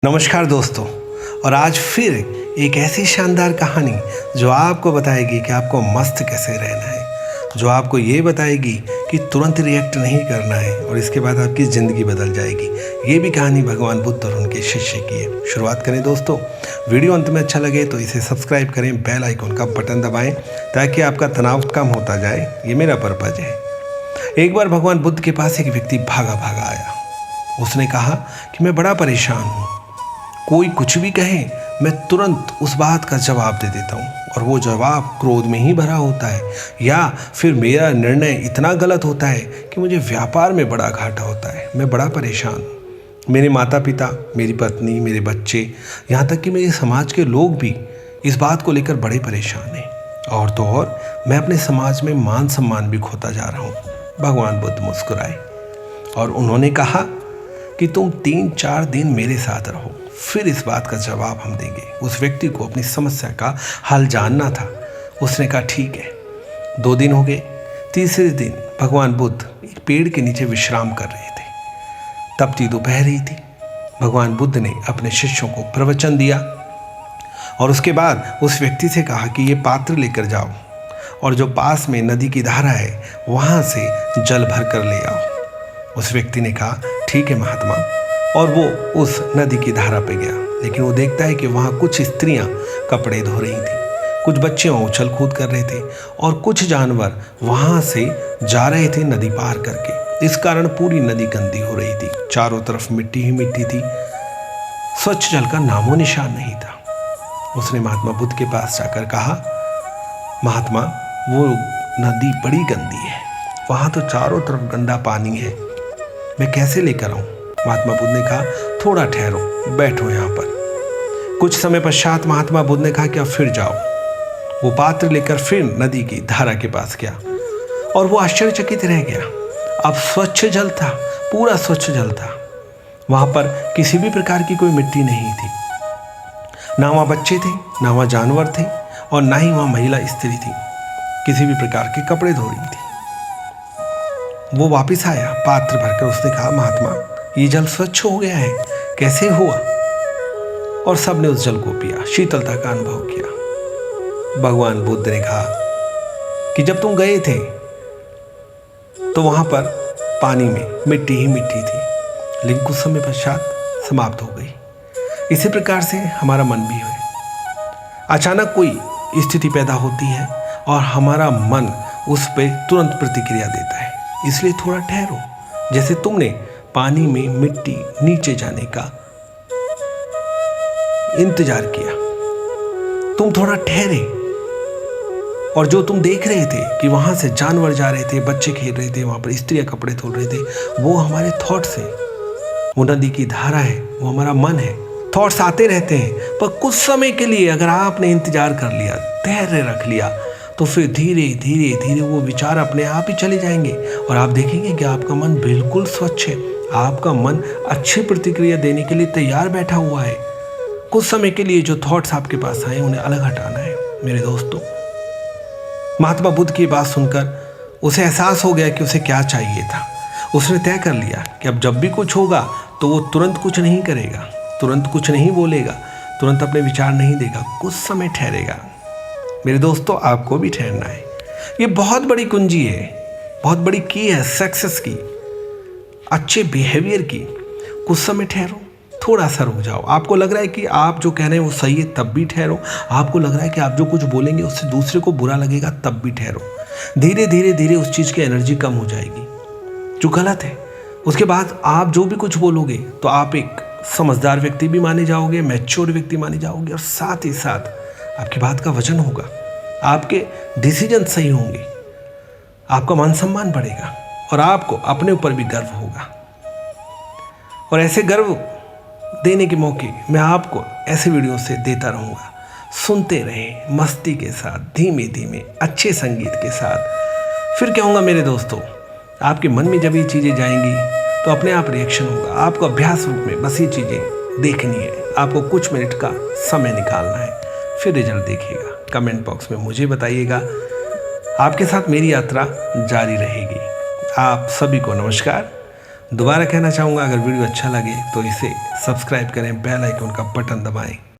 नमस्कार दोस्तों। और आज फिर एक ऐसी शानदार कहानी जो आपको बताएगी कि आपको मस्त कैसे रहना है, जो आपको ये बताएगी कि तुरंत रिएक्ट नहीं करना है और इसके बाद आपकी ज़िंदगी बदल जाएगी। ये भी कहानी भगवान बुद्ध और उनके शिष्य की है। शुरुआत करें दोस्तों। वीडियो अंत में अच्छा लगे तो इसे सब्सक्राइब करें, बेल आइकन का बटन दबाएँ ताकि आपका तनाव कम होता जाए। ये मेरा पर्पज है। एक बार भगवान बुद्ध के पास एक व्यक्ति भागा भागा आया। उसने कहा कि मैं बड़ा परेशान हूँ, कोई कुछ भी कहे मैं तुरंत उस बात का जवाब दे देता हूँ और वो जवाब क्रोध में ही भरा होता है, या फिर मेरा निर्णय इतना गलत होता है कि मुझे व्यापार में बड़ा घाटा होता है। मैं बड़ा परेशान हूँ। मेरे माता पिता, मेरी पत्नी, मेरे बच्चे, यहाँ तक कि मेरे समाज के लोग भी इस बात को लेकर बड़े परेशान हैं। और तो और मैं अपने समाज में मान सम्मान भी खोता जा रहा हूँ। भगवान बुद्ध मुस्कुराए और उन्होंने कहा कि तुम 3-4 दिन मेरे साथ रहो, फिर इस बात का जवाब हम देंगे। उस व्यक्ति को अपनी समस्या का हल जानना था। उसने कहा ठीक है। 2 दिन हो गए। तीसरे दिन भगवान बुद्ध एक पेड़ के नीचे विश्राम कर रहे थे। तपती दोपहर ही थी। भगवान बुद्ध ने अपने शिष्यों को प्रवचन दिया और उसके बाद उस व्यक्ति से कहा कि ये पात्र लेकर जाओ और जो पास में नदी की धारा है वहाँ से जल भर कर ले आओ। उस व्यक्ति ने कहा ठीक है महात्मा, और वो उस नदी की धारा पे गया। लेकिन वो देखता है कि वहाँ कुछ स्त्रियाँ कपड़े धो रही थी, कुछ बच्चे वहाँ उछल कूद कर रहे थे और कुछ जानवर वहाँ से जा रहे थे नदी पार करके। इस कारण पूरी नदी गंदी हो रही थी। चारों तरफ मिट्टी ही मिट्टी थी, स्वच्छ जल का नामो निशान नहीं था। उसने महात्मा बुद्ध के पास जाकर कहा, महात्मा वो नदी बड़ी गंदी है, वहाँ तो चारों तरफ गंदा पानी है, मैं कैसे लेकर आऊँ? महात्मा बुद्ध ने कहा थोड़ा ठहरो, बैठो यहाँ पर। कुछ समय पश्चात महात्मा बुद्ध ने कहा कि अब फिर जाओ। वो पात्र लेकर फिर नदी की धारा के पास गया और वो आश्चर्यचकित रह गया। अब स्वच्छ जल था, पूरा स्वच्छ जल था। वहाँ पर किसी भी प्रकार की कोई मिट्टी नहीं थी। ना वहाँ बच्चे थे, ना वहाँ जानवर थे और ना ही वहाँ महिला स्त्री थी, किसी भी प्रकार के कपड़े धो रही थी। वो वापस आया पात्र भरकर। उसने कहा महात्मा ये जल स्वच्छ हो गया है, कैसे हुआ? और सबने उस जल को पिया, शीतलता का अनुभव किया। भगवान बुद्ध ने कहा कि जब तुम गए थे तो वहां पर पानी में मिट्टी ही मिट्टी थी, लेकिन कुछ समय पश्चात समाप्त हो गई। इसी प्रकार से हमारा मन भी है। अचानक कोई स्थिति पैदा होती है और हमारा मन उस पर तुरंत प्रतिक्रिया देता है। इसलिए थोड़ा ठहरो। जैसे तुमने पानी में मिट्टी नीचे जाने का इंतजार किया, तुम थोड़ा ठहरे और जो तुम देख रहे थे कि वहां से जानवर जा रहे थे, बच्चे खेल रहे थे, वहां पर स्त्रियां कपड़े धो रहे थे, वो हमारे थॉट्स हैं। वो नदी की धारा है, वो हमारा मन है। थॉट्स आते रहते हैं, पर कुछ समय के लिए अगर आपने इंतजार कर लिया, धैर्य रख लिया, तो फिर धीरे धीरे धीरे वो विचार अपने आप ही चले जाएंगे और आप देखेंगे कि आपका मन बिल्कुल स्वच्छ है। आपका मन अच्छी प्रतिक्रिया देने के लिए तैयार बैठा हुआ है। कुछ समय के लिए जो थॉट्स आपके पास आए उन्हें अलग हटाना है। मेरे दोस्तों, महात्मा बुद्ध की बात सुनकर उसे एहसास हो गया कि उसे क्या चाहिए था। उसने तय कर लिया कि अब जब भी कुछ होगा तो वो तुरंत कुछ नहीं करेगा, तुरंत कुछ नहीं बोलेगा, तुरंत अपने विचार नहीं देगा, कुछ समय ठहरेगा। मेरे दोस्तों, आपको भी ठहरना है। ये बहुत बड़ी कुंजी है, बहुत बड़ी की है सक्सेस की, अच्छे बिहेवियर की। कुछ समय ठहरो, थोड़ा सा रुक जाओ। आपको लग रहा है कि आप जो कह रहे हैं वो सही है, तब भी ठहरो। आपको लग रहा है कि आप जो कुछ बोलेंगे उससे दूसरे को बुरा लगेगा, तब भी ठहरो। धीरे धीरे धीरे उस चीज़ की एनर्जी कम हो जाएगी जो गलत है। उसके बाद आप जो भी कुछ बोलोगे तो आप एक समझदार व्यक्ति भी माने जाओगे, मैच्योर व्यक्ति माने जाओगे और साथ ही साथ आपकी बात का वजन होगा, आपके डिसीजन सही होंगे, आपका मान सम्मान बढ़ेगा और आपको अपने ऊपर भी गर्व होगा। और ऐसे गर्व देने के मौके मैं आपको ऐसे वीडियो से देता रहूँगा। सुनते रहें मस्ती के साथ, धीमे धीमे, अच्छे संगीत के साथ। फिर क्या होगा मेरे दोस्तों, आपके मन में जब ये चीज़ें जाएंगी तो अपने आप रिएक्शन होगा। आपको अभ्यास रूप में बस ये चीज़ें देखनी है। आपको कुछ मिनट का समय निकालना है, फिर रिजल्ट देखिएगा। कमेंट बॉक्स में मुझे बताइएगा। आपके साथ मेरी यात्रा जारी रहेगी। आप सभी को नमस्कार। दोबारा कहना चाहूँगा, अगर वीडियो अच्छा लगे तो इसे सब्सक्राइब करें, बेल आइकन का बटन दबाएं।